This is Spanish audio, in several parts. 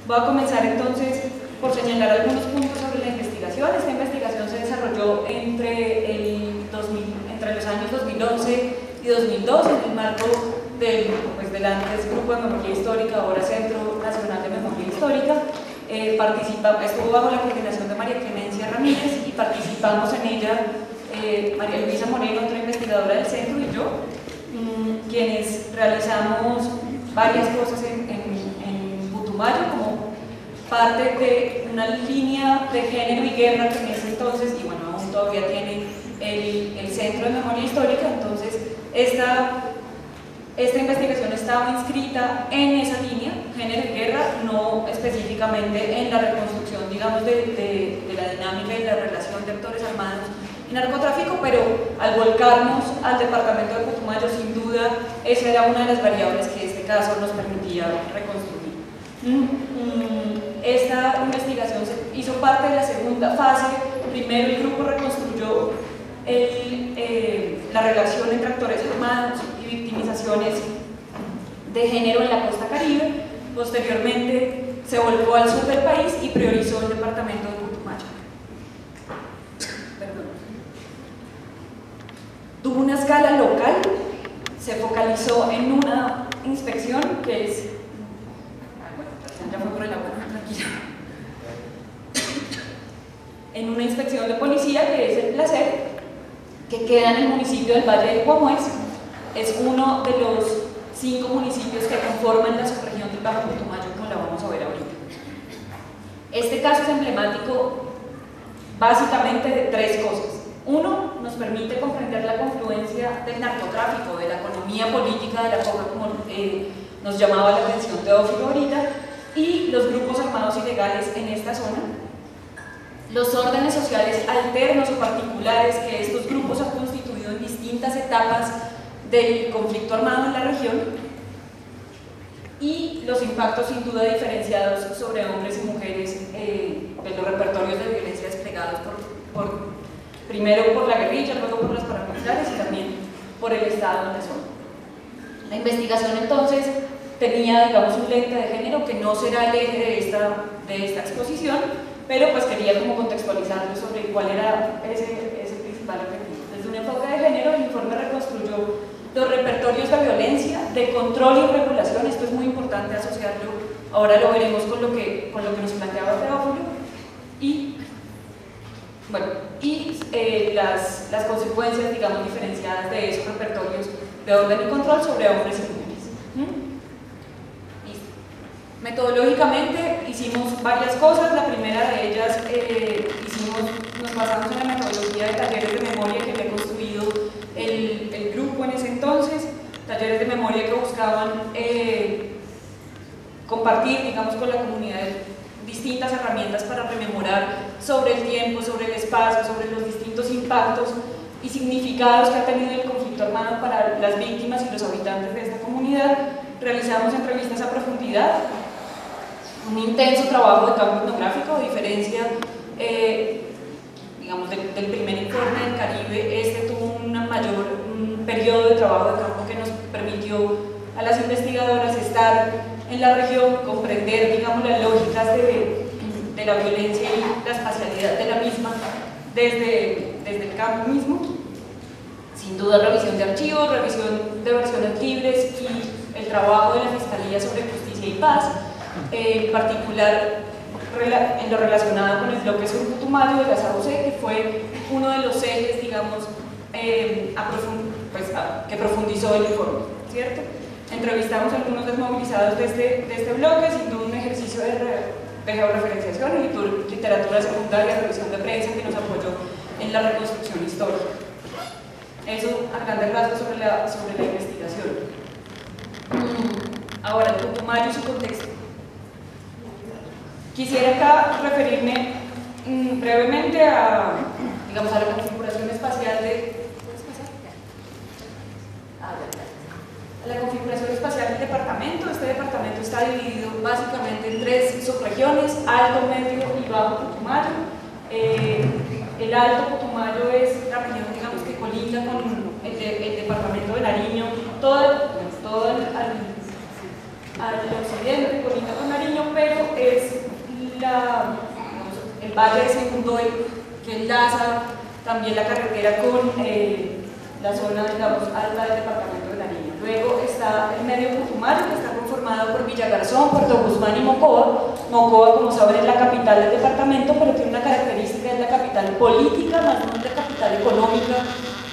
Voy a comenzar entonces por señalar algunos puntos sobre la investigación. Esta investigación se desarrolló entre los años 2011 y 2012 en el marco del antes Grupo de Memoria Histórica, ahora Centro Nacional de Memoria Histórica. Estuvo bajo la coordinación de María Clemencia Ramírez y participamos en ella María Luisa Moreno, otra investigadora del centro, y yo, quienes realizamos varias cosas en Putumayo como parte de una línea de género y guerra que en ese entonces, y bueno, aún todavía tiene el Centro de Memoria Histórica. Entonces esta investigación estaba inscrita en esa línea, género y guerra, no específicamente en la reconstrucción, digamos, de la dinámica y la relación de actores armados y narcotráfico, pero al volcarnos al departamento de Putumayo, sin duda, esa era una de las variables que este caso nos permitía reconstruir. Esta investigación hizo parte de la segunda fase. Primero el grupo reconstruyó la relación entre actores armados y victimizaciones de género en la costa caribe. Posteriormente se volcó al sur del país y priorizó el departamento de Putumayo. Tuvo una escala local, se focalizó en una inspección que es... Ya fue por el agua, tranquila. En una inspección de policía que es El Placer, que queda en el municipio del Valle de Guamués. Es uno de los 5 municipios que conforman la subregión del Bajo Putumayo, como la vamos a ver ahorita. Este caso es emblemático básicamente de 3 cosas. Uno, nos permite comprender la confluencia del narcotráfico, de la economía política de la coca, como nos llamaba la atención Teófilo ahorita, y los grupos armados ilegales en esta zona, los órdenes sociales alternos o particulares que estos grupos han constituido en distintas etapas del conflicto armado en la región, y los impactos sin duda diferenciados sobre hombres y mujeres de los repertorios de violencia desplegados primero por la guerrilla, luego por las paramilitares y también por el Estado en la zona. La investigación entonces tenía, digamos, un lente de género que no será el eje de esta exposición, pero pues quería como contextualizarlo sobre cuál era ese principal objetivo. Desde un enfoque de género, el informe reconstruyó los repertorios de violencia, de control y regulación. Esto es muy importante asociarlo, ahora lo veremos con lo que nos planteaba Teófilo, y las consecuencias, digamos, diferenciadas de esos repertorios de orden y control sobre hombres y mujeres. Metodológicamente hicimos varias cosas. La primera de ellas, nos basamos en la metodología de talleres de memoria que había construido el grupo en ese entonces, talleres de memoria que buscaban compartir, digamos, con la comunidad distintas herramientas para rememorar sobre el tiempo, sobre el espacio, sobre los distintos impactos y significados que ha tenido el conflicto armado para las víctimas y los habitantes de esta comunidad. Realizamos entrevistas a profundidad, un intenso trabajo de campo etnográfico, a diferencia digamos, del primer informe del Caribe. Este tuvo un periodo de trabajo de campo que nos permitió a las investigadoras estar en la región, comprender, digamos, las lógicas de la violencia y la espacialidad de la misma desde el campo mismo. Sin duda, revisión de archivos, revisión de versiones libres y el trabajo de la Fiscalía sobre Justicia y Paz, en particular en lo relacionado con el bloque sur Putumayo de la SAUC, que fue uno de los ejes, digamos, que profundizó el informe, ¿cierto? Entrevistamos a algunos desmovilizados de este bloque, sin duda un ejercicio de georreferenciación y literatura secundaria, revisión de prensa que nos apoyó en la reconstrucción histórica. Eso a grandes rasgos sobre la investigación. Ahora, el Putumayo y su contexto. Quisiera acá referirme brevemente a la configuración espacial la configuración espacial del departamento. Este departamento está dividido básicamente en 3 subregiones: Alto, Medio y Bajo Putumayo. El Alto Putumayo es la región, digamos, que colinda con el departamento de Nariño, todo al occidente colinda con Nariño, pero es Valle de Segundo, que enlaza también la carretera con la zona, digamos, alta del departamento de Nariño. Luego está el medio Putumayo, que está conformado por Villagarzón, Puerto Guzmán y Mocoa. Mocoa, como saben, es la capital del departamento, pero tiene una característica: es la capital política, más no es la capital económica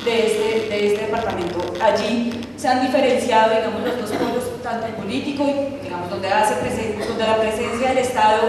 de este departamento. Allí se han diferenciado, digamos, los dos polos, tanto el político, y, digamos, donde la presencia del Estado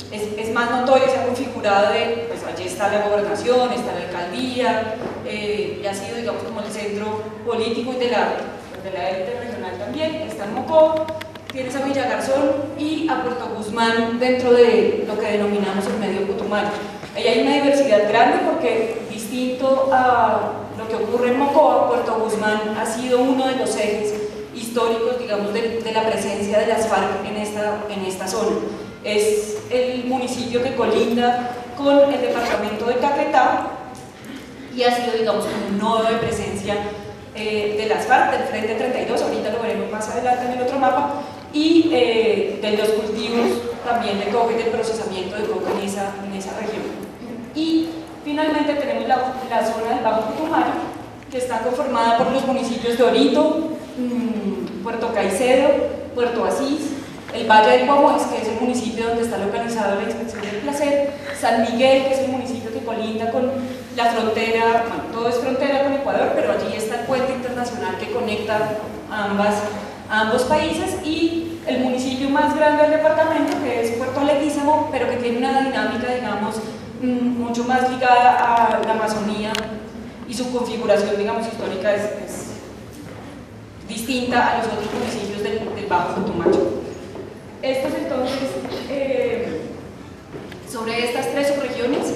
es más notoria, se ha configurado pues allí está la gobernación, está la alcaldía, y ha sido, digamos, como el centro político y de la élite regional también. Está en Mocoa, tienes a Villagarzón y a Puerto Guzmán dentro de lo que denominamos el medio Putumayo. Ahí hay una diversidad grande porque, distinto a lo que ocurre en Mocoa, Puerto Guzmán ha sido uno de los ejes históricos, digamos, de la presencia de las FARC en esta zona. Es el municipio que colinda con el departamento de Caquetá y ha sido, digamos, un nodo de presencia de las FARC, del Frente 32, ahorita lo veremos más adelante en el otro mapa, y de los cultivos también de coca y del procesamiento de coca en esa región. Y finalmente tenemos la zona del Bajo Putumayo, que está conformada por los municipios de Orito, Puerto Caicedo, Puerto Asís, el Valle del Guamués, que es el municipio donde está localizada la Inspección del Placer, San Miguel, que es el municipio que colinda con la frontera, bueno, todo es frontera con Ecuador, pero allí está el puente internacional que conecta a ambos países, y el municipio más grande del departamento, que es Puerto Leguízamo, pero que tiene una dinámica, digamos, mucho más ligada a la Amazonía, y su configuración, digamos, histórica es distinta a los otros municipios del Bajo Putumayo. Estos, entonces, sobre estas tres subregiones,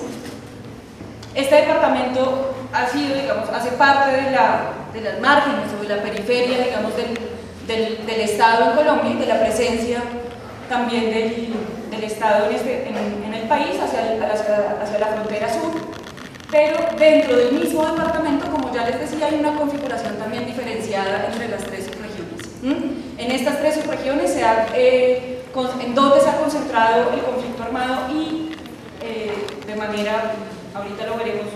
este departamento ha sido, digamos, hace parte de las márgenes o de la periferia, digamos, del Estado en Colombia y de la presencia también del Estado en el país hacia la frontera sur, pero dentro del mismo departamento, como ya les decía, hay una configuración también diferenciada entre las tres subregiones. En estas tres subregiones en donde se ha concentrado el conflicto armado y de manera, ahorita lo veremos,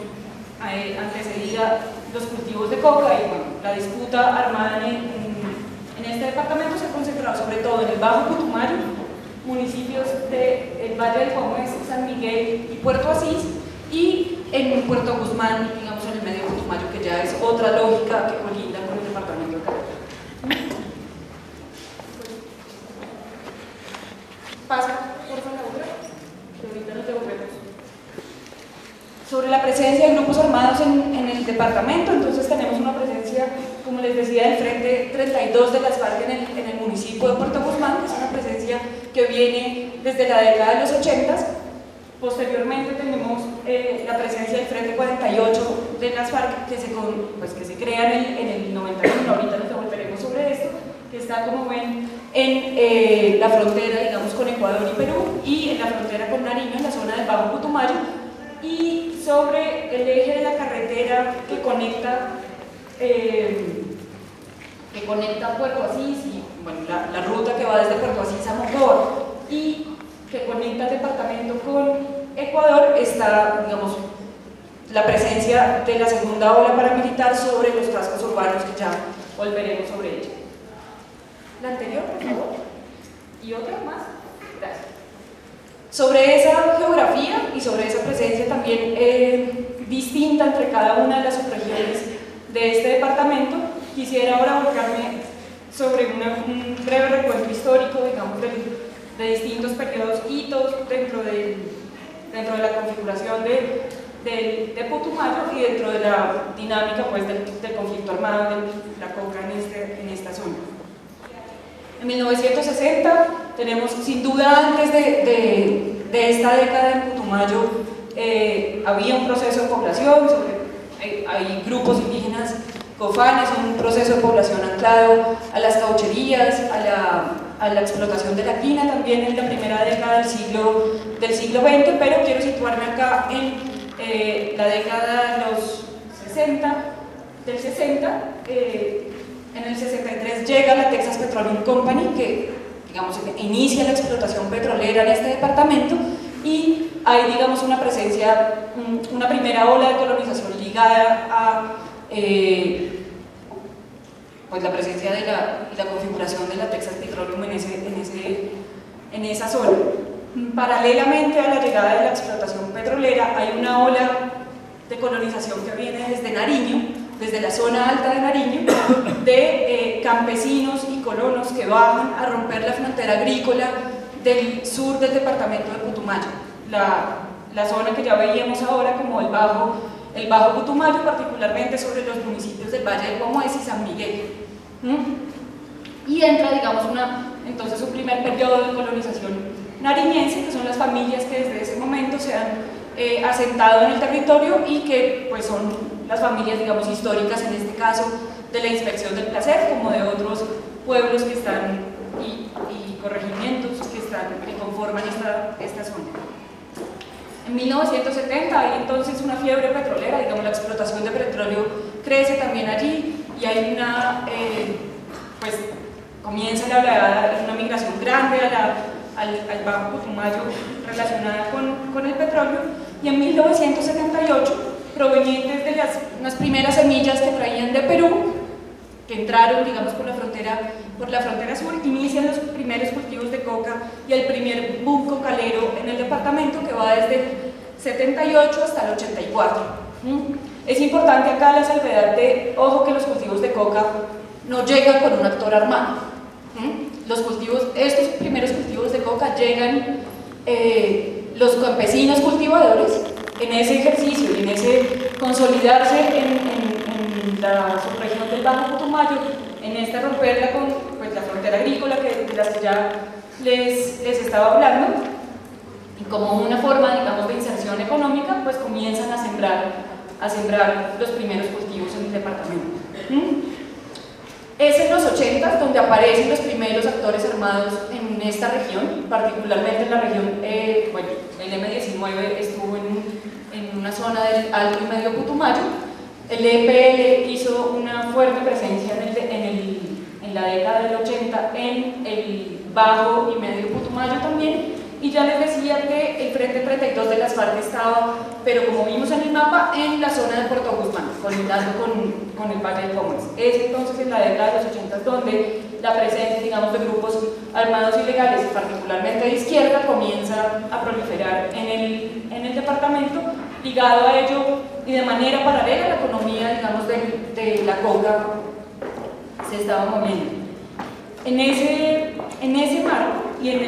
antecedida los cultivos de coca, y bueno, la disputa armada en este departamento se ha concentrado sobre todo en el Bajo Putumayo, municipios del Valle del Guamués, San Miguel y Puerto Asís, y en Puerto Guzmán, digamos, en el medio Putumayo, que ya es otra lógica que colinda con el departamento de Caquetá. Pasa, por favor, que ahorita nos devolvemos. Sobre la presencia de grupos armados en el departamento, entonces tenemos una presencia, como les decía, del Frente 32 de las FARC en el municipio de Puerto Guzmán, que es una presencia que viene desde la década de los 80. Posteriormente tenemos la presencia del Frente 48 de las FARC, que se crea en el 91, ahorita nos devolveremos sobre esto, que está, como ven, en la frontera, digamos, con Ecuador y Perú, y en la frontera con Nariño, en la zona del Bajo Putumayo, y sobre el eje de la carretera que conecta Puerto Asís y, bueno, la ruta que va desde Puerto Asís a Mocoa y que conecta el departamento con Ecuador, está, digamos, la presencia de la segunda ola paramilitar sobre los cascos urbanos, que ya volveremos sobre ella. La anterior, por favor, y otra más. Gracias. Sobre esa geografía y sobre esa presencia también distinta entre cada una de las subregiones de este departamento, quisiera ahora volcarme sobre un breve recuento histórico, digamos, de distintos periodos, hitos dentro de la configuración de Putumayo y dentro de la dinámica, pues, del conflicto armado de la coca en esta zona. En 1960 tenemos, sin duda, antes de esta década en Putumayo, había un proceso de población, hay grupos indígenas cofanes, un proceso de población anclado a las caucherías, a la explotación de la quina, también en la primera década del siglo XX, pero quiero situarme acá en la década de los 60, en el 63 llega la Texas Petroleum Company, que, digamos, inicia la explotación petrolera en este departamento, y hay, digamos, una presencia, una primera ola de colonización ligada a pues la presencia de la configuración de la Texas Petroleum en esa zona. Paralelamente a la llegada de la explotación petrolera hay una ola de colonización que viene desde Nariño, desde la zona alta de Nariño, de campesinos y colonos que bajan a romper la frontera agrícola del sur del departamento de Putumayo, la zona que ya veíamos ahora como el Bajo Putumayo, particularmente sobre los municipios del Valle del Guamués y San Miguel. Y entra, digamos, entonces un primer periodo de colonización nariñense, que son las familias que desde ese momento se han asentado en el territorio y que pues son las familias, digamos, históricas, en este caso de la Inspección del Placer, como de otros pueblos que están y corregimientos que conforman esta zona. En 1970 hay entonces una fiebre petrolera, digamos, la explotación de petróleo crece también allí y hay pues comienza una migración grande al Bajo Putumayo relacionada con el petróleo, y en 1978, provenientes de unas primeras semillas que traían de Perú, que entraron, digamos, por la frontera sur, inician los primeros cultivos de coca y el primer boom cocalero en el departamento, que va desde el 78 hasta el 84. Es importante acá la salvedad de, ojo, que los cultivos de coca no llegan con un actor armado. Estos primeros cultivos de coca llegan los campesinos cultivadores en ese ejercicio y en ese consolidarse en la subregión del Bajo Putumayo, en esta romperla con pues, la frontera agrícola de las que ya les estaba hablando, y como una forma, digamos, de inserción económica, pues comienzan a sembrar los primeros cultivos en el departamento. Es en los 80 donde aparecen los primeros actores armados en esta región, particularmente en la región, bueno, el M-19 estuvo en una zona del Alto y Medio Putumayo, el EPL hizo una fuerte presencia en la década del 80 en el Bajo y Medio Putumayo también, y ya les decía que el Frente 32 de las FARC estaba, pero como vimos en el mapa, en la zona de Puerto Guzmán, colindando con el Valle del Guamués. Es entonces en la década de los 80 donde la presencia, digamos, de grupos armados ilegales, particularmente de izquierda, comienza a proliferar en el departamento. Ligado a ello y de manera paralela, la economía, digamos, de la coca se estaba moviendo. En ese marco y en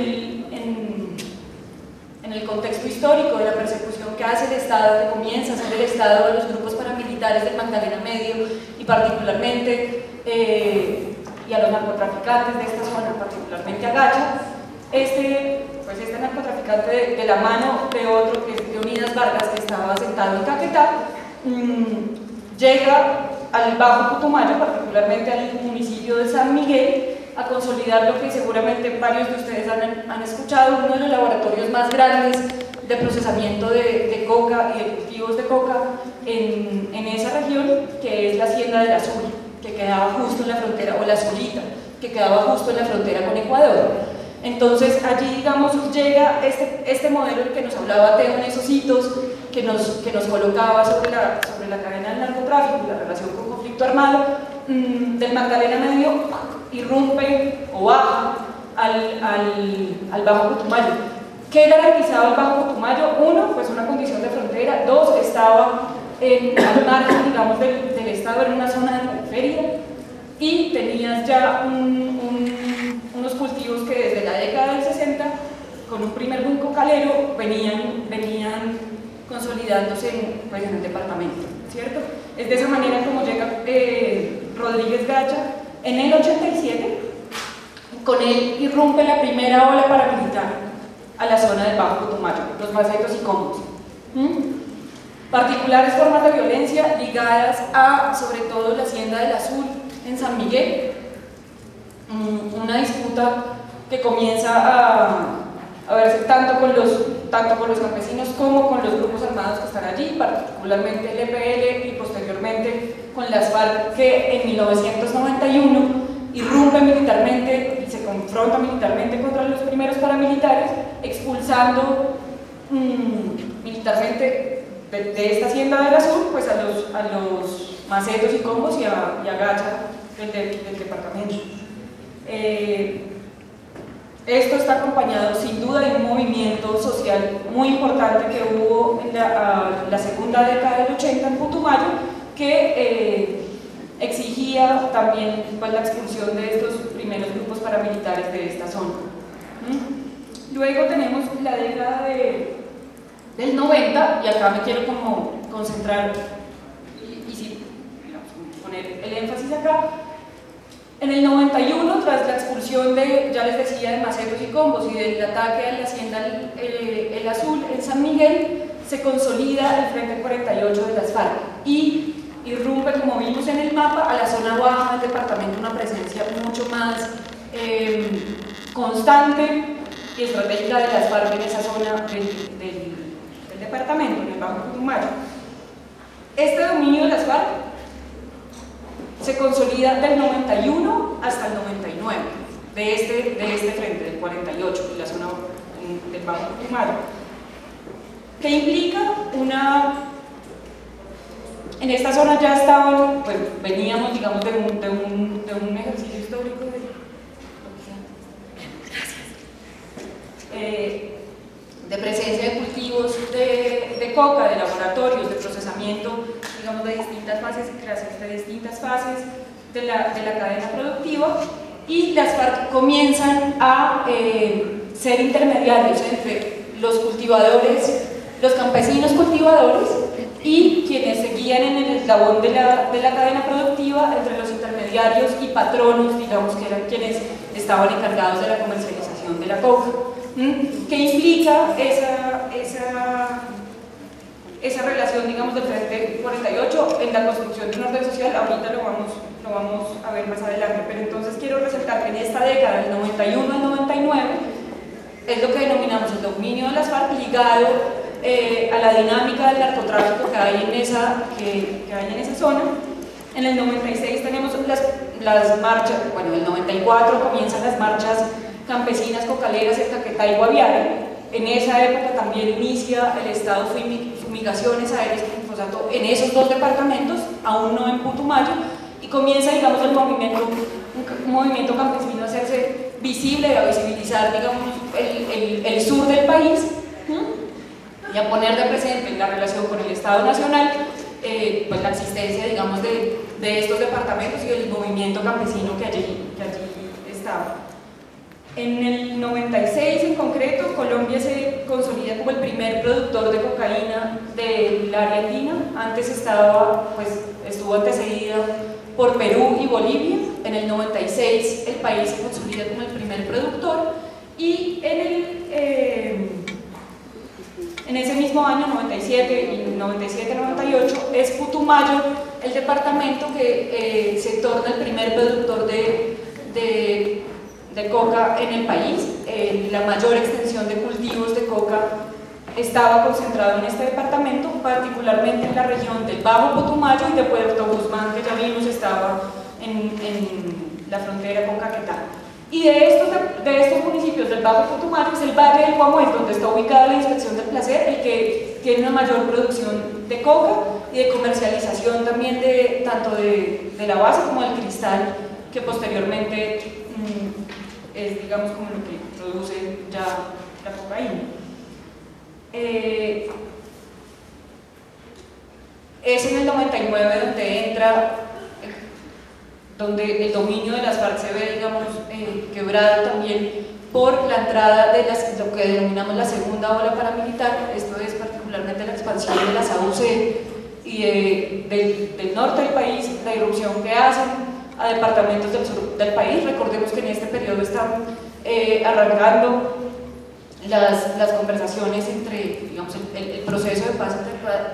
el contexto histórico de la persecución que hace el Estado, que comienza a hacer el Estado de los grupos paramilitares del Magdalena Medio y particularmente y a los narcotraficantes de esta zona, particularmente a Gacha, este narcotraficante de la mano de otro, que es Leonidas Vargas, que estaba sentado en Caquetá, llega al Bajo Putumayo, particularmente al municipio de San Miguel, a consolidar lo que seguramente varios de ustedes han escuchado, uno de los laboratorios más grandes de procesamiento de coca y de cultivos de coca en esa región, que es la Hacienda del Azul, que quedaba justo en la frontera, o la Azulita, que quedaba justo en la frontera con Ecuador. Entonces allí, digamos, llega este modelo del que nos hablaba Teo en esos hitos, que nos colocaba sobre la cadena del narcotráfico y la relación con conflicto armado, del Magdalena Medio irrumpe o baja al Bajo Putumayo. ¿Qué garantizaba el Bajo Putumayo? Uno, pues una condición de frontera. Dos, estaba al margen, digamos, del Estado, en una zona de periferia, y tenías ya unos cultivos que desde la década del 60, con un primer boom cocalero, venían consolidándose en el departamento, ¿cierto? Es de esa manera como llega Rodríguez Gacha en el 87. Con él irrumpe la primera ola paramilitar a la zona del Bajo Putumayo, los Macetos y Combos. Particulares formas de violencia ligadas a, sobre todo, la Hacienda del Azul en San Miguel, una disputa que comienza a verse tanto con los campesinos como con los grupos armados que están allí, particularmente el EPL y posteriormente con las FARC, que en 1991 irrumpe militarmente y se confronta militarmente contra los primeros paramilitares, expulsando militarmente de esta hacienda del Azul, pues a los Macetos y Combos y a Gacha del departamento. Esto está acompañado sin duda de un movimiento social muy importante que hubo en la segunda década del 80 en Putumayo, que exigía también pues, la expulsión de estos primeros grupos paramilitares de esta zona. Luego tenemos la década del 90, y acá me quiero como concentrar y sí, digamos, poner el énfasis acá. En el 91, tras la expulsión de, ya les decía, de Macetos y Combos y del ataque a la hacienda El Azul en San Miguel, se consolida el Frente 48 de las FARC y irrumpe, como vimos en el mapa, a la zona baja del departamento una presencia mucho más constante y estratégica de las FARC en esa zona del departamento, en el Bajo Putumayo. Este dominio de las FARC se consolida del 91 hasta el 99 de este frente, del 48, de la zona del Bajo Putumayo, que implica en esta zona ya estaban, pues veníamos, digamos, de un ejercicio histórico de presencia de cultivos de coca, de laboratorios, de procesamiento, digamos, de distintas fases y creaciones de distintas fases de la cadena productiva, y las FARC comienzan a ser intermediarios entre los cultivadores, los campesinos cultivadores y quienes seguían en el eslabón de la cadena productiva, entre los intermediarios y patronos, digamos, que eran quienes estaban encargados de la comercialización de la coca. ¿Qué implica esa relación, digamos, del Frente 48 en la construcción de un orden social? Ahorita lo vamos a ver más adelante, pero entonces quiero resaltar que en esta década, del 91 al 99, es lo que denominamos el dominio de las FARC ligado a la dinámica del narcotráfico que hay en esa zona. En el 96 tenemos las marchas, bueno, en el 94 comienzan las marchas campesinas cocaleras en Caquetá y Guaviare. En esa época también inicia el Estado fumigaciones aéreas con glifosato en esos dos departamentos, aún no en Putumayo, y comienza, digamos, un movimiento campesino a hacerse visible, a visibilizar, digamos, el sur del país, y a poner de presente en la relación con el Estado Nacional pues la existencia, digamos, de estos departamentos y del movimiento campesino que allí estaba. En el 96 en concreto, Colombia se consolida como el primer productor de cocaína del área andina. Antes estuvo antecedida por Perú y Bolivia. En el 96 el país se consolida como el primer productor, y en ese mismo año, 97 y 97-98, es Putumayo el departamento que se torna el primer productor de coca en el país. La mayor extensión de cultivos de coca estaba concentrado en este departamento, particularmente en la región del Bajo Putumayo y de Puerto Guzmán, que ya vimos estaba en la frontera con Caquetá. Y de estos municipios del Bajo Putumayo es el Valle del Guamuel, donde está ubicada la Inspección del Placer, el que tiene una mayor producción de coca y de comercialización también tanto de la base como del cristal, que posteriormente es, digamos, como lo que produce ya la cocaína. Es en el 99 donde el dominio de las FARC se ve, digamos, quebrado también por la entrada de lo que denominamos la segunda ola paramilitar. Esto es particularmente la expansión de las AUC y del norte del país, la irrupción que hacen a departamentos del sur del país. Recordemos que en este periodo están arrancando las conversaciones entre, digamos, el proceso de paz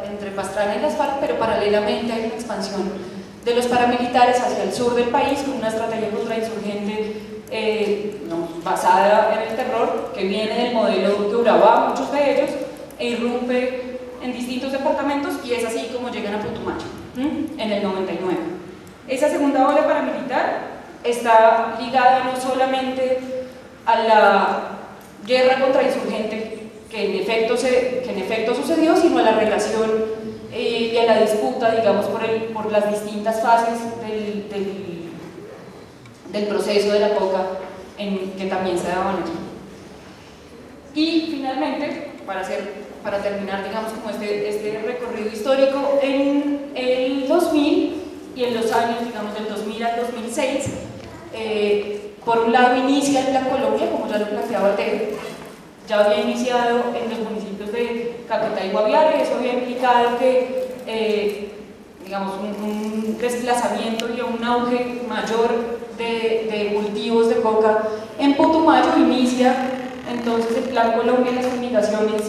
entre Pastrana y las FARC, pero paralelamente hay una expansión de los paramilitares hacia el sur del país con una estrategia contrainsurgente basada en el terror, que viene del modelo de Urabá, muchos de ellos, e irrumpe en distintos departamentos, y es así como llegan a Putumayo en el 99. Esa segunda ola paramilitar está ligada no solamente a la guerra contrainsurgente que en efecto sucedió, sino a la relación y a la disputa, digamos, por las distintas fases del proceso de la coca que también se daban allí. Y finalmente, para terminar, digamos, como este recorrido histórico, en el 2000 y en los años, digamos, del 2000 al 2006, por un lado inicia el Plan Colombia, como ya lo planteaba Teo, ya había iniciado en los municipios de Caquetá y Guaviare. Eso había implicado que, digamos, un desplazamiento y un auge mayor de cultivos de coca. En Putumayo inicia entonces el Plan Colombia y las fumigaciones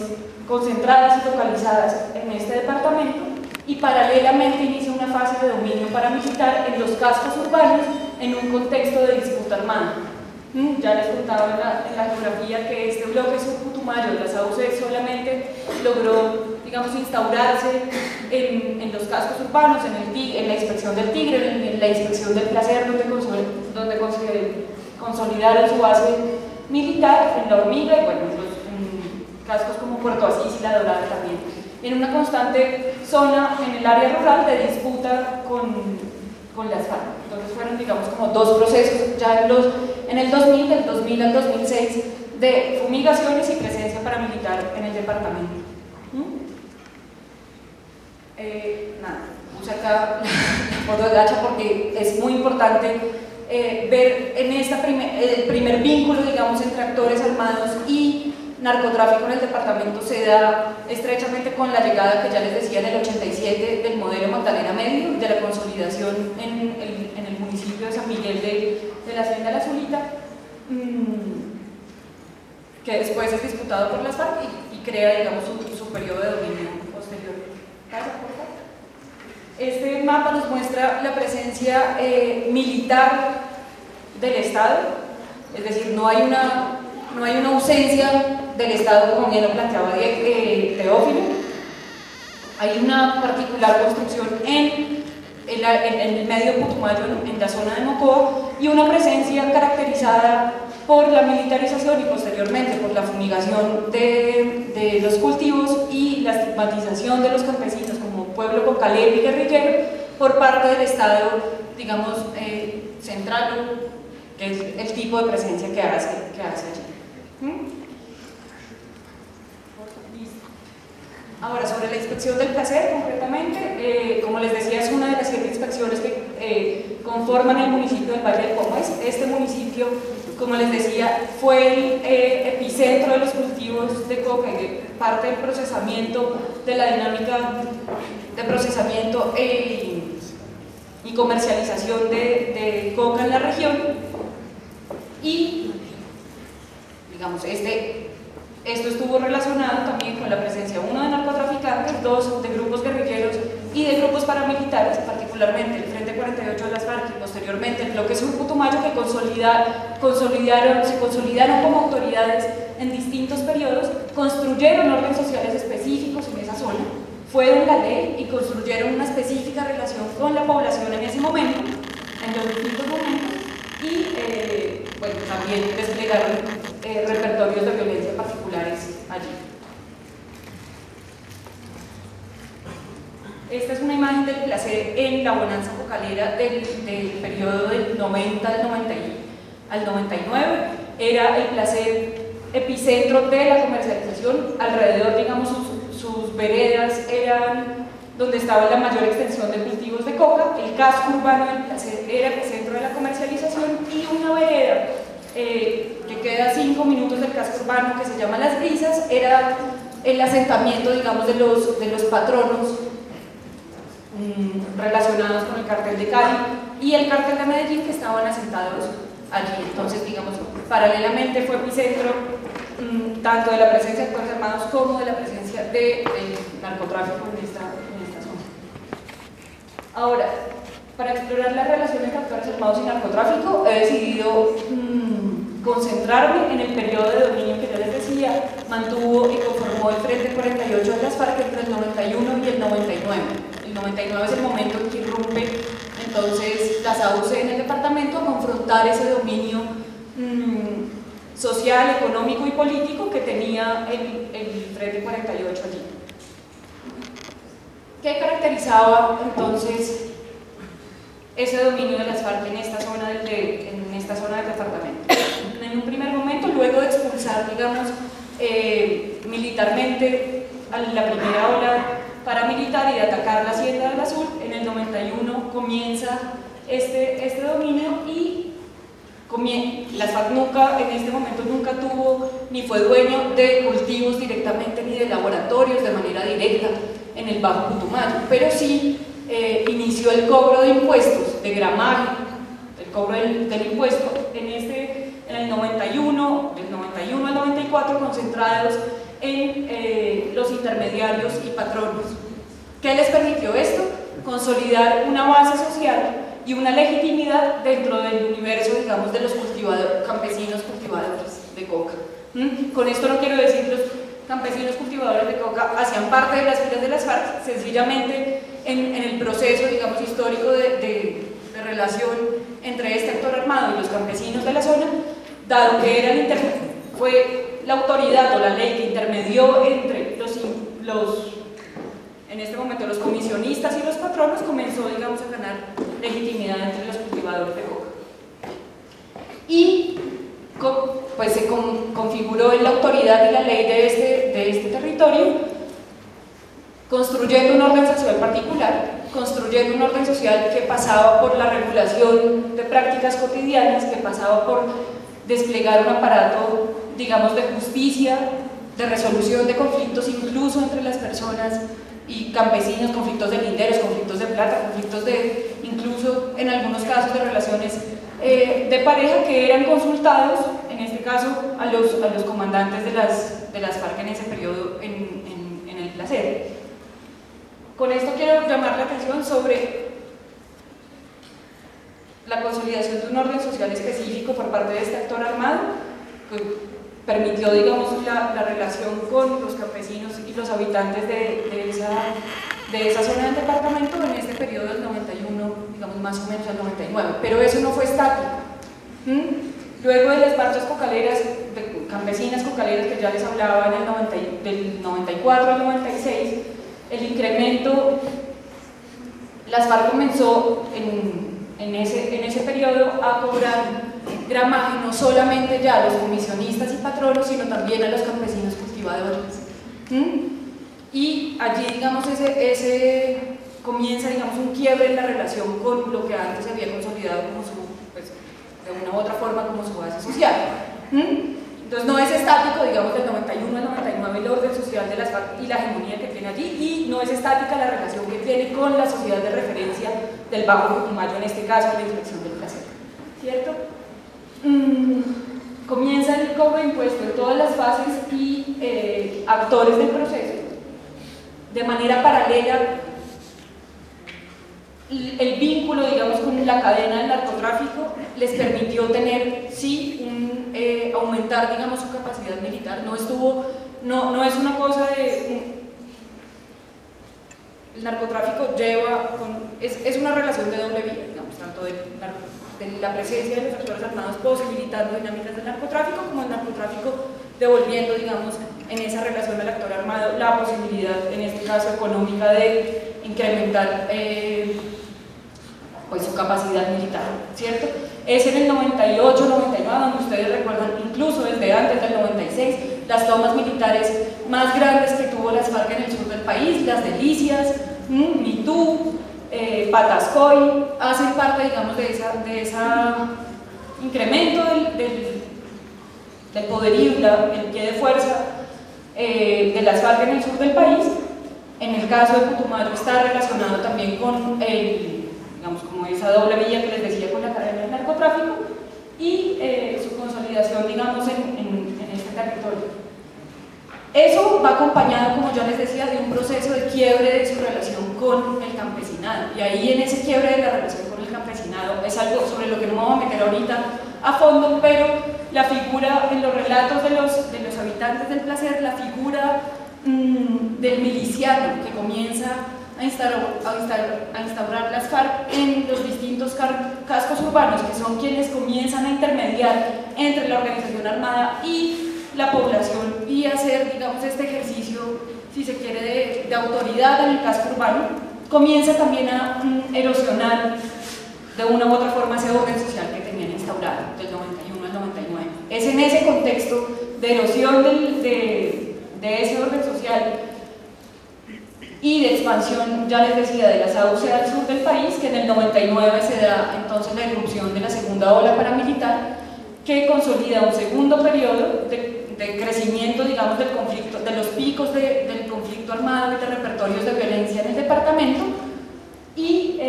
concentradas y localizadas en este departamento, y paralelamente inicia una fase de dominio paramilitar en los cascos urbanos en un contexto de disputa armada. Ya les contaba en la geografía que este bloque sur Putumayo de la SAUCE solamente logró, digamos, instaurarse en los cascos urbanos, en la inspección del Tigre, en la inspección del Placer, donde consolidaron su base militar, en La Hormiga y bueno, en cascos como Puerto Asís y La Dorada también, en una constante zona en el área rural de disputa con las FARC. Entonces fueron, digamos, como dos procesos ya en el 2000, del 2000 al 2006, de fumigaciones y presencia paramilitar en el departamento. Nada, puse acá la foto de Gacha porque es muy importante ver en el primer vínculo, digamos, entre actores armados y narcotráfico en el departamento se da estrechamente con la llegada, que ya les decía, en el 87 del modelo Magdalena Medio, de la consolidación en el municipio de San Miguel de la Hacienda La Zulita, que después es disputado por las FARC y crea, digamos, su periodo de dominio posterior. Este mapa nos muestra la presencia militar del Estado, es decir, no hay una ausencia del Estado, como bien lo planteaba Teófilo. Hay una particular construcción en el medio Putumayo, en la zona de Mocoa, y una presencia caracterizada por la militarización y posteriormente por la fumigación de los cultivos y la estigmatización de los campesinos como pueblo cocalero y guerrillero por parte del Estado, digamos, central, que es el tipo de presencia que hace allí. Ahora, sobre la inspección del Placer, concretamente, como les decía, es una de las 7 inspecciones que conforman el municipio del Valle del Comues. Este municipio, como les decía, fue el epicentro de los cultivos de coca y de parte del procesamiento, de la dinámica de procesamiento y comercialización de coca en la región. Y, digamos, esto estuvo relacionado también con la presencia, 1, de narcotraficantes, 2, de grupos guerrilleros y de grupos paramilitares, particularmente el Frente 48 de las FARC y posteriormente el Bloque Sur Putumayo, que se consolidaron como autoridades en distintos periodos, construyeron órdenes sociales específicos en esa zona, fueron la ley y construyeron una específica relación con la población en ese momento, en los distintos momentos, y bueno, también desplegaron repertorios de violencia particulares allí. Esta es una imagen del Placer en la bonanza cocalera del periodo del 90 al 99. Era el Placer epicentro de la comercialización. Alrededor, digamos, sus veredas eran donde estaba la mayor extensión de cultivos de coca. El casco urbano del Placer era el centro de la comercialización, y una vereda que queda a 5 minutos del casco urbano, que se llama Las Brisas, era el asentamiento, digamos, de los patronos relacionados con el cartel de Cali y el cartel de Medellín, que estaban asentados allí. Entonces, digamos, paralelamente fue epicentro tanto de la presencia de actores armados como de la presencia del narcotráfico en esta zona. Ahora, para explorar la relación entre actores armados y narcotráfico, he decidido concentrarme en el periodo de dominio que yo les decía, mantuvo y conformó el Frente 48 de las FARC entre el 91 y el 99. El 99 es el momento en que irrumpe entonces la SAUCE en el departamento a confrontar ese dominio social, económico y político que tenía el Retreat 48 allí. ¿Qué caracterizaba entonces ese dominio de las FARC en esta zona del departamento? En un primer momento, luego de expulsar, digamos, militarmente a la primera ola paramilitar y de atacar la Hacienda del Azul, en el 91 comienza este dominio y las FARC en este momento nunca tuvo ni fue dueño de cultivos directamente ni de laboratorios de manera directa en el Bajo Putumayo, pero sí inició el cobro de impuestos, de gramaje, el cobro del impuesto en el 91, del 91 al 94, concentrados en los intermediarios y patronos. ¿Qué les permitió esto? Consolidar una base social y una legitimidad dentro del universo, digamos, de los campesinos cultivadores de coca. Con esto no quiero decir los campesinos cultivadores de coca hacían parte de las filas de las FARC, sencillamente en el proceso, digamos, histórico de relación entre este actor armado y los campesinos de la zona, dado que fue la autoridad o la ley que intermedió entre en este momento los comisionistas y los patronos, comenzó, digamos, a ganar legitimidad entre los cultivadores de coca. Y pues se configuró en la autoridad y la ley de este territorio, construyendo un orden social particular, construyendo un orden social que pasaba por la regulación de prácticas cotidianas, que pasaba por desplegar un aparato, digamos, de justicia, de resolución de conflictos incluso entre las personas y campesinos, conflictos de linderos, conflictos de plata, conflictos incluso en algunos casos de relaciones de pareja, que eran consultados, en este caso a los comandantes de las FARC en ese periodo en el Placer. Con esto quiero llamar la atención sobre la consolidación de un orden social específico por parte de este actor armado, que permitió, digamos, la relación con los campesinos y los habitantes de esa zona del departamento en este periodo del 91, digamos, más o menos al 99, pero eso no fue estático. Luego de las marchas cocaleras, campesinas cocaleras que ya les hablaba del 94 al 96, el incremento, las FARC comenzó en ese periodo a cobrar gramaje no solamente ya a los comisionistas y patronos, sino también a los campesinos cultivadores. Y allí, digamos, comienza, digamos, un quiebre en la relación con lo que antes se había consolidado como pues, de una u otra forma como su base social. Entonces no es estático, digamos, del 91 al 99 el orden social de las FARC y la hegemonía que tiene allí, y no es estática la relación que tiene con la sociedad de referencia del Bajo Putumayo, en este caso la Inspección del Placer, ¿cierto? Comienza el cobro de impuestos en todas las fases y actores del proceso. De manera paralela, el vínculo, digamos, con la cadena del narcotráfico les permitió tener, sí, aumentar, digamos, su capacidad militar. No es una cosa el narcotráfico es una relación de doble vía, digamos, tanto de la presencia de los actores armados posibilitando dinámicas del narcotráfico, como el narcotráfico devolviendo, digamos, en esa relación al actor armado la posibilidad, en este caso económica, de incrementar pues su capacidad militar, ¿cierto? Es en el 98, 99, donde ustedes recuerdan, incluso desde antes del 96, las tomas militares más grandes que tuvo las FARC en el sur del país, las Delicias, Mitú, Patascoy, hacen parte, digamos, de ese incremento del poderío, el pie de fuerza de las FARC en el sur del país. En el caso de Putumayo está relacionado también con digamos, como esa doble vía que les decía con la cadena del narcotráfico y su consolidación, digamos, en este territorio. Eso va acompañado, como ya les decía, de un proceso de quiebre de su relación con el campesinado, y ahí en ese quiebre de la relación con el campesinado es algo sobre lo que no me voy a meter ahorita a fondo, pero la figura en los relatos de los habitantes del Placer, la figura del miliciano que comienza a instaurar las FARC en los distintos cascos urbanos, que son quienes comienzan a intermediar entre la organización armada y la población y hacer, digamos, este ejercicio si se quiere, de autoridad en el casco urbano, comienza también a erosionar de una u otra forma ese orden social que tenían instaurado del 91 al 99. Es en ese contexto de erosión de ese orden social y de expansión, ya les decía, de las AUC al sur del país, que en el 99 se da entonces la irrupción de la segunda ola paramilitar, que consolida un segundo periodo de crecimiento, digamos, del conflicto, de los picos del conflicto armado y de repertorios de violencia en el departamento, y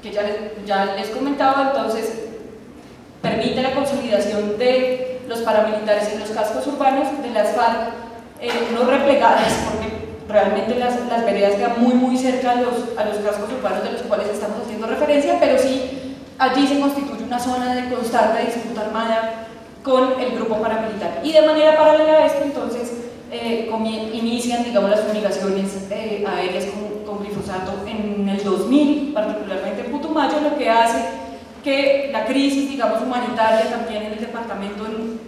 que ya les comentaba, entonces permite la consolidación de los paramilitares en los cascos urbanos, de las FARC no replegadas, porque realmente las veredas quedan muy cerca a los cascos urbanos de los cuales estamos haciendo referencia, pero sí allí se constituye una zona de constante disputa armada con el grupo paramilitar. Y de manera paralela a esto, entonces, inician, digamos, las fumigaciones aéreas con glifosato en el 2000, particularmente en Putumayo, lo que hace que la crisis, digamos, humanitaria también en el departamento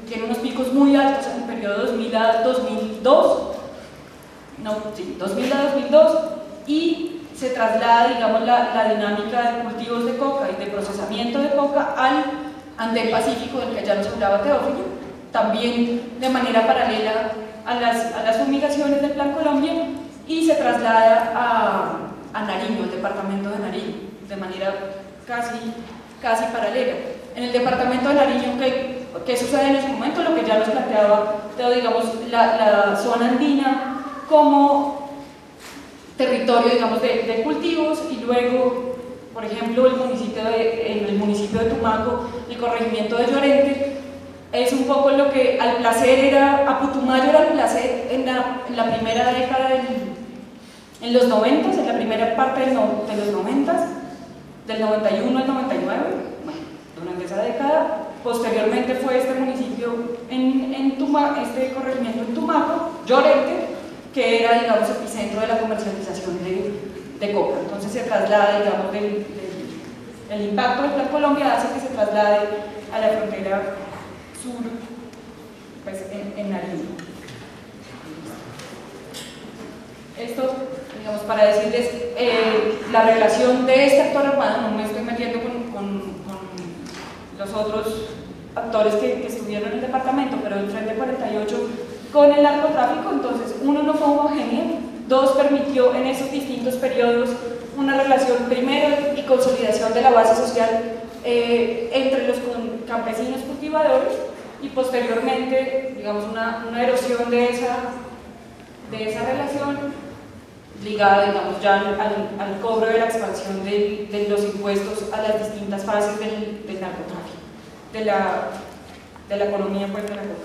tiene unos picos muy altos en el periodo 2000 a 2002, y se traslada, digamos, la dinámica de cultivos de coca y de procesamiento de coca al Andén Pacífico, del que ya nos hablaba Teófilo, también de manera paralela a las fumigaciones del Plan Colombia, y se traslada a Nariño, el departamento de Nariño, de manera casi paralela. En el departamento de Nariño, ¿qué sucede en ese momento? Lo que ya nos planteaba, digamos, la zona andina como territorio, digamos, de cultivos, y luego, por ejemplo, en el municipio de Tumaco, el corregimiento de Llorente, es un poco lo que al placer a Putumayo era el placer en la primera década, en los 90, en la primera parte de los 90, del 91 al 99, bueno, durante esa década. Posteriormente fue este municipio este corregimiento en Tumaco, Llorente, que era, digamos, epicentro de la comercialización de coca. Entonces se traslada, digamos, el impacto del Plan Colombia hace que se traslade a la frontera sur, pues, en Nariño. Esto, digamos, para decirles la relación de este actor armado, no me estoy metiendo con los otros actores que estuvieron en el departamento, pero el Frente 48 con el narcotráfico. Entonces, uno, no fue homogéneo; dos, permitió en esos distintos periodos una relación, primero, y consolidación de la base social entre los campesinos cultivadores, y posteriormente, digamos, una erosión de esa relación ligada, digamos, ya al cobro de la expansión de los impuestos a las distintas fases del narcotráfico, de la economía, pues, de la coca.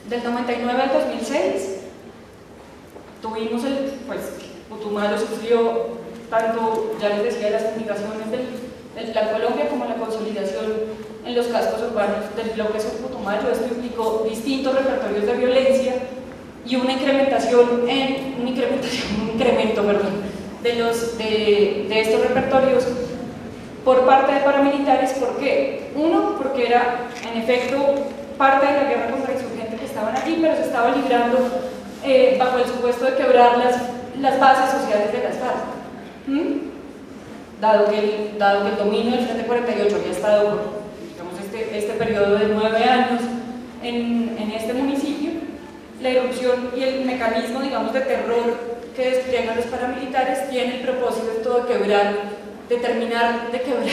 Del 99 al 2006 tuvimos Putumayo sufrió tanto, ya les decía, las fumigaciones del Plan Colombia como la consolidación en los cascos urbanos del bloque sur Putumayo. Esto implicó distintos repertorios de violencia y un incremento de estos repertorios por parte de paramilitares. ¿Por qué? Uno, porque era en efecto parte de la guerra contra insurgentes que estaban allí, pero se estaba librando bajo el supuesto de quebrar las bases sociales de las FARC. Dado que el dominio del Frente 48 había estado, digamos, este periodo de 9 años en este municipio, la irrupción y el mecanismo, digamos, de terror que despliegan los paramilitares tiene el propósito de terminar de quebrar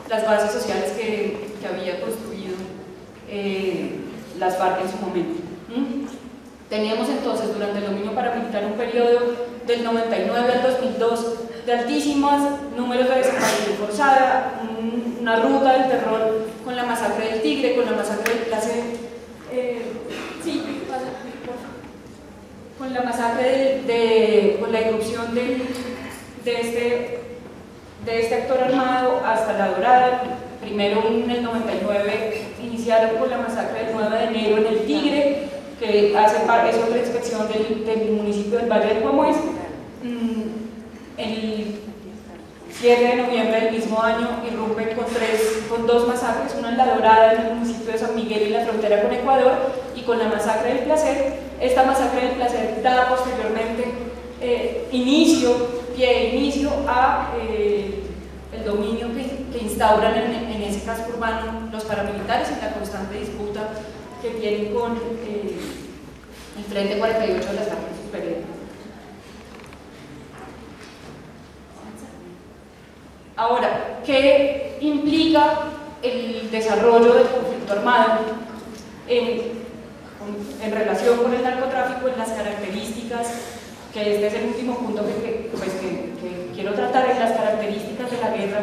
las bases sociales que había construido las FARC en su momento. Teníamos entonces, durante el dominio paramilitar, un periodo del 99 al 2002 de altísimos números de desaparición forzada, una ruta del terror con la masacre del Tigre, con la masacre del clase, con la masacre con la irrupción de este actor armado hasta La Dorada. Primero, en el 99 iniciaron con la masacre del 9 de enero en el Tigre, que es otra inspección del municipio del Valle del Guamués. El 7 de noviembre del mismo año irrumpen con 2 masacres masacres, una en La Dorada, en el municipio de San Miguel, en la frontera con Ecuador, y con la masacre del Placer. Esta masacre del Placer da posteriormente inicio a el dominio que instauran en ese casco urbano los paramilitares, en la constante disputa que tienen con el Frente 48 de las FARC Superiores. Ahora, ¿qué implica el desarrollo del conflicto armado en relación con el narcotráfico, en las características, que este es el último punto que quiero tratar, en las características de la guerra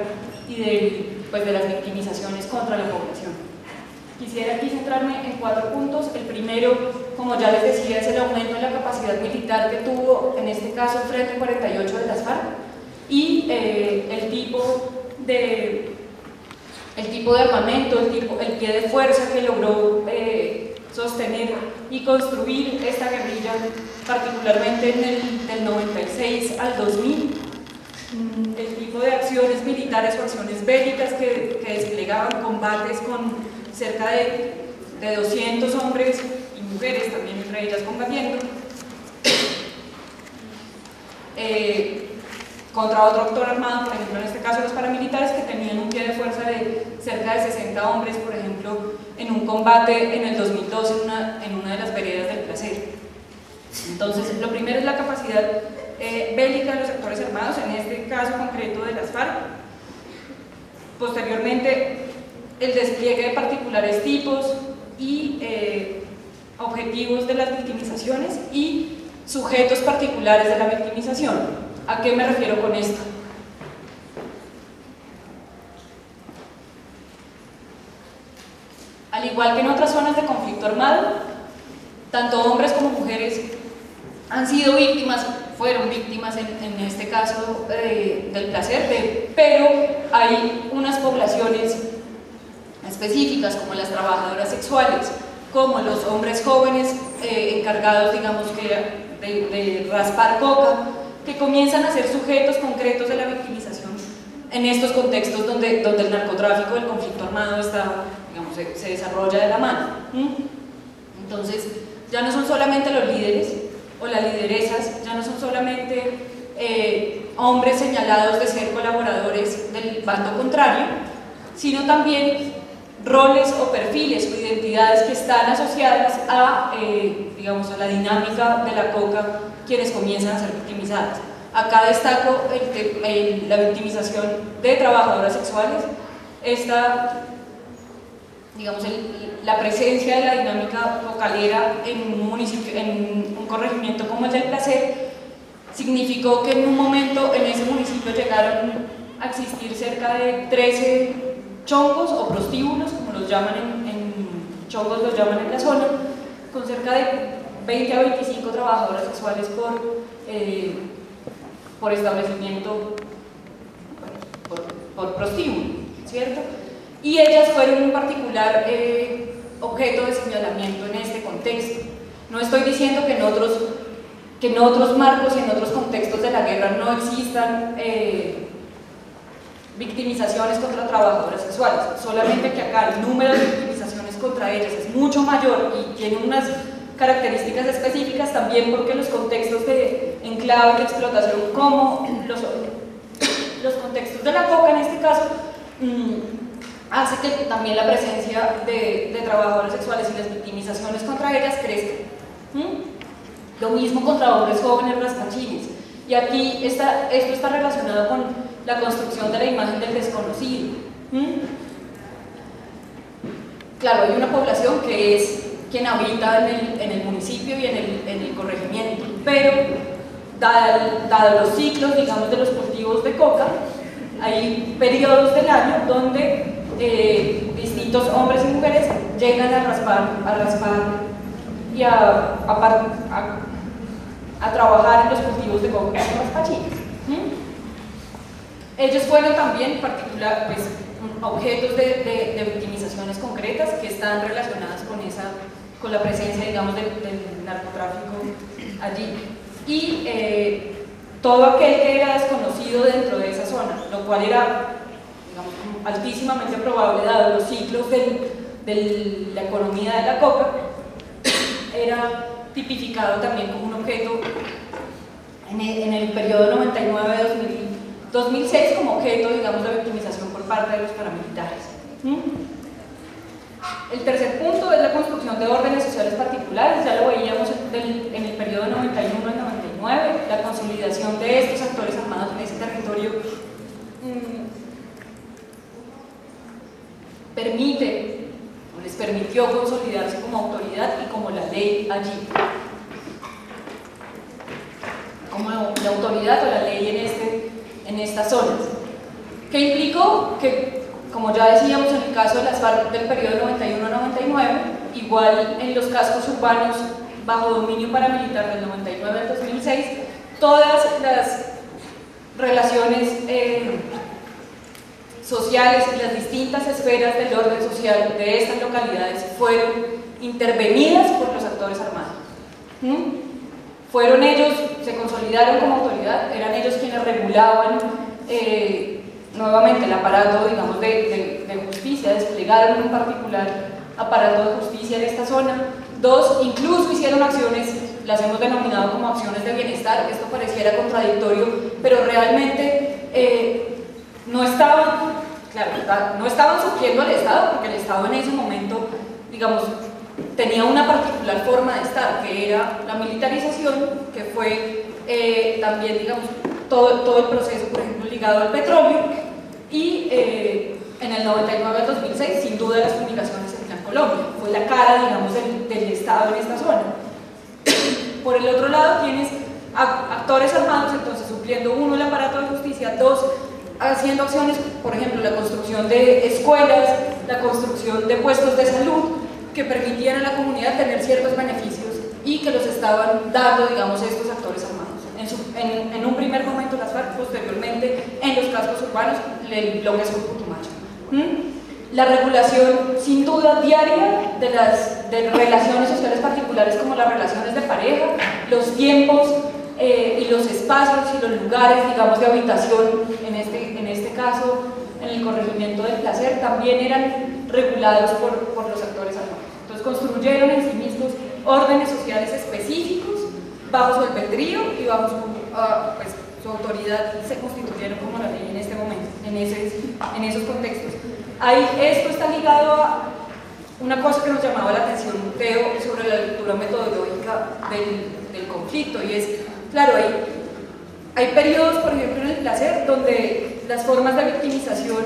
y de las victimizaciones contra la población? Quisiera aquí centrarme en 4 puntos. El primero, como ya les decía, es el aumento de la capacidad militar que tuvo, en este caso, el Frente 48 de las FARC, y el tipo de armamento, el pie de fuerza que logró sostener y construir esta guerrilla, particularmente del 96 al 2000, el tipo de acciones militares o acciones bélicas que desplegaban, combates con cerca de 200 hombres y mujeres, también entre ellas combatiendo, contra otro actor armado, por ejemplo en este caso los paramilitares, que tenían un pie de fuerza de cerca de 60 hombres, por ejemplo, en un combate en el 2012 en una de las veredas del Placer. Entonces, lo primero es la capacidad bélica de los actores armados, en este caso concreto de las FARC. Posteriormente, el despliegue de particulares tipos y objetivos de las victimizaciones y sujetos particulares de la victimización. ¿A qué me refiero con esto? Al igual que en otras zonas de conflicto armado, tanto hombres como mujeres han sido víctimas, fueron víctimas en este caso del Placer, pero hay unas poblaciones específicas como las trabajadoras sexuales, como los hombres jóvenes encargados, digamos, de raspar coca, que comienzan a ser sujetos concretos de la victimización en estos contextos donde el narcotráfico, el conflicto armado digamos, se desarrolla de la mano. Entonces, ya no son solamente los líderes o las lideresas, ya no son solamente hombres señalados de ser colaboradores del bando contrario, sino también roles o perfiles o identidades que están asociadas digamos, a la dinámica de la coca, quienes comienzan a ser victimizadas. Acá destaco la victimización de trabajadoras sexuales, digamos, la presencia de la dinámica cocalera en un municipio, en un corregimiento como el del Placer, significó que en un momento en ese municipio llegaron a existir cerca de 13 chongos o prostíbulos, como los llaman chongos los llaman en la zona, con cerca de 20 a 25 trabajadoras sexuales por establecimiento, por prostíbulo, ¿cierto? Y ellas fueron un particular objeto de señalamiento en este contexto. No estoy diciendo que en otros marcos y en otros contextos de la guerra no existan victimizaciones contra trabajadoras sexuales, solamente que acá el número de victimizaciones contra ellas es mucho mayor y tiene unas características específicas también porque los contextos de enclave, de explotación, como los contextos de la coca en este caso, hace que también la presencia de trabajadoras sexuales y las victimizaciones contra ellas crezcan. Lo mismo contra hombres jóvenes raspachines. Y aquí esto está relacionado con la construcción de la imagen del desconocido. Claro, hay una población que es quien habita en el municipio y en el corregimiento, pero dado los ciclos, digamos, de los cultivos de coca, hay periodos del año donde distintos hombres y mujeres llegan a raspar y a trabajar en los cultivos de coca con raspachines. Ellos fueron también objetos de victimizaciones concretas que están relacionadas con la presencia, digamos, del narcotráfico allí. Y todo aquel que era desconocido dentro de esa zona, lo cual era, digamos, altísimamente probable, dado los ciclos de la economía de la coca, era tipificado también como un objeto en el periodo 99-2006 como objeto, digamos, de victimización por parte de los paramilitares. El tercer punto es la construcción de órdenes sociales particulares, ya lo veíamos en el periodo 91 al 99, la consolidación de estos actores armados en ese territorio les permitió consolidarse como autoridad y como la ley allí, como la autoridad o la ley en estas zonas, que implicó que, como ya decíamos en el caso de las FARC del periodo 91-99, igual en los cascos urbanos bajo dominio paramilitar del 99 al 2006, todas las relaciones sociales y las distintas esferas del orden social de estas localidades fueron intervenidas por los actores armados. Fueron ellos, se consolidaron como autoridad, eran ellos quienes regulaban nuevamente el aparato, digamos, de justicia, desplegaron un particular aparato de justicia en esta zona. Dos, incluso hicieron acciones, las hemos denominado como acciones de bienestar. Esto pareciera contradictorio, pero realmente no estaban supliendo al Estado, porque el Estado en ese momento, digamos, tenía una particular forma de estar, que era la militarización, que fue también, digamos, todo el proceso, por ejemplo, ligado al petróleo, y en el 99 al 2006, sin duda, las comunicaciones en Plan Colombia, fue la cara, digamos, del Estado en esta zona. Por el otro lado, tienes actores armados, entonces, supliendo, uno, el aparato de justicia, dos, haciendo acciones, por ejemplo, la construcción de escuelas, la construcción de puestos de salud, que permitían a la comunidad tener ciertos beneficios y que los estaban dando, digamos, estos actores armados. En un primer momento las FARC, posteriormente en los cascos urbanos, el bloque sur Putumayo. La regulación, sin duda, diaria de relaciones sociales particulares, como las relaciones de pareja, los tiempos y los espacios y los lugares, digamos, de habitación, en este caso, en el corregimiento del Placer, también eran regulados por los actores armados. Entonces construyeron en sí mismos órdenes sociales específicos bajo su albedrío y bajo su autoridad, se constituyeron como la ley en este momento, en esos contextos. Esto está ligado a una cosa que nos llamaba la atención, Teo, sobre la lectura metodológica del conflicto, y es, claro, hay periodos, por ejemplo, en el Placer, donde las formas de victimización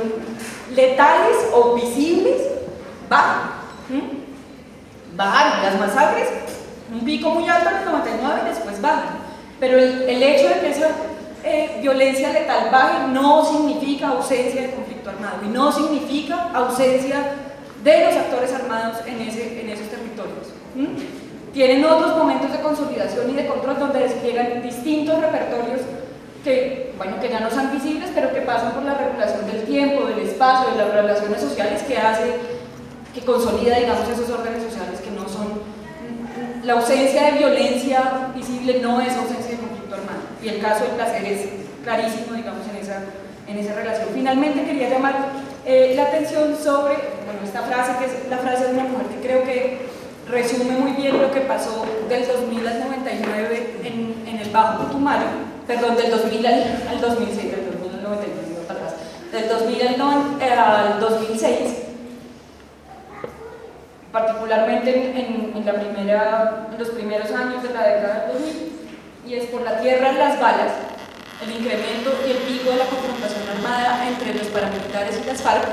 letales o visibles bajan. Bajan las masacres, un pico muy alto en el 99 y después bajan. Pero el hecho de que esa violencia letal baje no significa ausencia de conflicto armado y no significa ausencia de los actores armados en esos territorios. Tienen otros momentos de consolidación y de control donde despliegan distintos repertorios que ya no son visibles, pero que pasan por la regulación del tiempo, del espacio, de las relaciones sociales, que consolida, digamos, esos órdenes sociales que no son. La ausencia de violencia visible no es ausencia de conflicto armado, y el caso del Placer es clarísimo, digamos, en esa relación. Finalmente quería llamar la atención sobre esta frase, que es la frase de una mujer que creo que resume muy bien lo que pasó del 2000 al 99 en el Bajo Putumayo, perdón, del 2000 al 2006, del 2000 al 99, para atrás, del 2000 al 2006, particularmente en los primeros años de la década del 2000, y es por la tierra en las balas, el incremento y el pico de la confrontación armada entre los paramilitares y las FARC,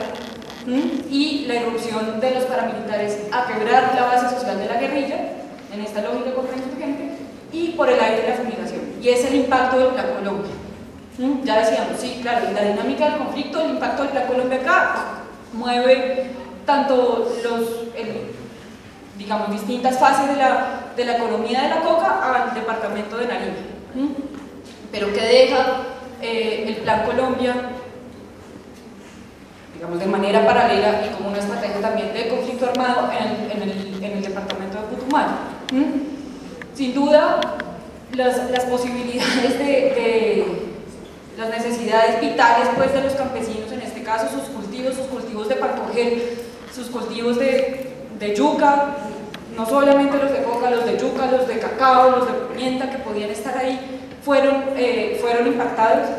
y la irrupción de los paramilitares a quebrar la base social de la guerrilla, en esta lógica contrainsurgente, y por el aire de la fumigación, y es el impacto del Plan Colombia. Ya decíamos, sí, claro, en la dinámica del conflicto, el impacto del Plan Colombia acá mueve tanto digamos, distintas fases de la economía de la coca al departamento de Nariño, pero que deja el Plan Colombia, digamos, de manera paralela y como una estrategia también de conflicto armado en el departamento de Putumayo. Sin duda, las posibilidades las necesidades vitales, pues, de los campesinos en este caso sus cultivos de palcogel, sus cultivos de yuca, no solamente los de coca, los de yuca, los de cacao, los de pimienta que podían estar ahí, fueron impactados.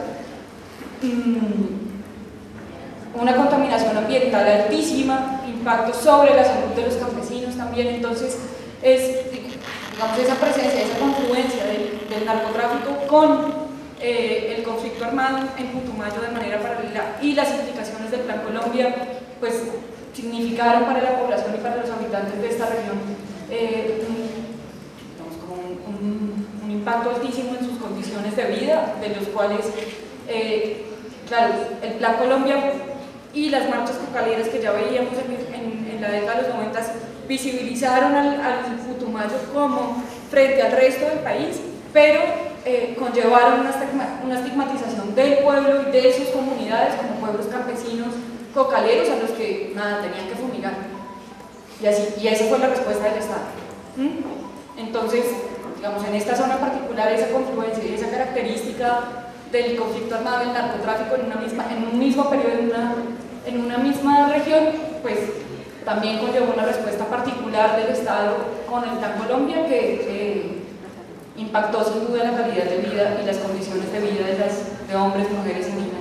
Una contaminación ambiental altísima, impactos sobre la salud de los campesinos también. Entonces digamos, esa presencia, esa confluencia del narcotráfico con el conflicto armado en Putumayo de manera paralela y las implicaciones del Plan Colombia, pues significaron para la población y para los habitantes de esta región digamos, como un impacto altísimo en sus condiciones de vida, de los cuales, claro, el Plan Colombia y las marchas cocaleras que ya veíamos en la década de los 90 visibilizaron al Putumayo como frente al resto del país, pero conllevaron una estigmatización del pueblo y de sus comunidades como pueblos campesinos cocaleros a los que nada tenían que fumigar. Y esa fue la respuesta del Estado. Entonces, digamos, en esta zona particular, esa confluencia y esa característica del conflicto armado y el narcotráfico en un mismo periodo, en una misma región, pues también conllevó una respuesta particular del Estado con el Plan Colombia que impactó sin duda la calidad de vida y las condiciones de vida de hombres, mujeres y niños.